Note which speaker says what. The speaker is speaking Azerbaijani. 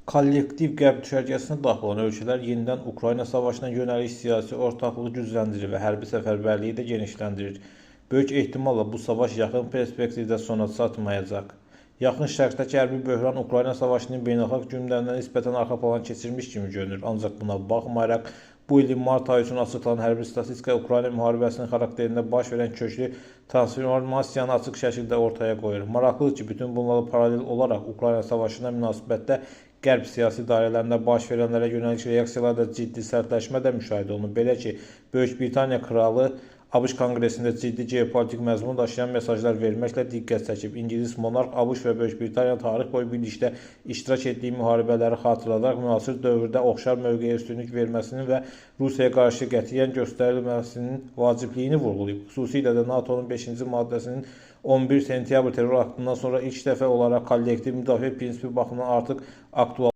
Speaker 1: Kollektiv qərb düşərgəsinə daxil olan ölkələr yenidən Ukrayna savaşına yönəlik siyasi ortaqlığı gücləndirir və hərbi səfərbərliyi də genişləndirir. Böyük ehtimalla bu savaş yaxın perspektivdə sona çatmayacaq. Yaxın Şərqdəki hərbi böhran Ukrayna savaşının beynəlxalq gündəmdən nisbətən arxa plana keçirmiş kimi görünür. Ancaq buna baxmayaraq, bu ilin mart ayı üçün açıqlanan hərbi statistika Ukrayna müharibəsinin xarakterində baş verən köklü transformasiyanı açıq şəkildə ortaya qoyur. Maraqlıdır ki, bütün bunlarla paralel olaraq Ukrayna savaşına münasibətdə Qərb siyasi dairələrində baş verənlərə yönəlik reaksiyalarda ciddi sərtləşmə də müşahidə olunur. Belə ki, Böyük Britaniya kralı ABŞ Konqresində ciddi geopolitik məzmun daşıyan mesajlar verməklə diqqət çəkib. İngilis monarx ABŞ və Böyük Britaniya tarix boyu birlikdə iştirak etdiyi müharibələri xatırladaraq müasir dövrdə oxşar mövqeyə üstünlük verməsinin və Rusiyaya qarşı qətiyyən göstərilməsinin vacibliyini vurğulayıb. Xüsusilə də NATO-nun 5-ci maddəsinin 11 sentyabr terror aktından sonra ilk dəfə olaraq kollektiv müdafiə prinsipi baxımından artıq aktual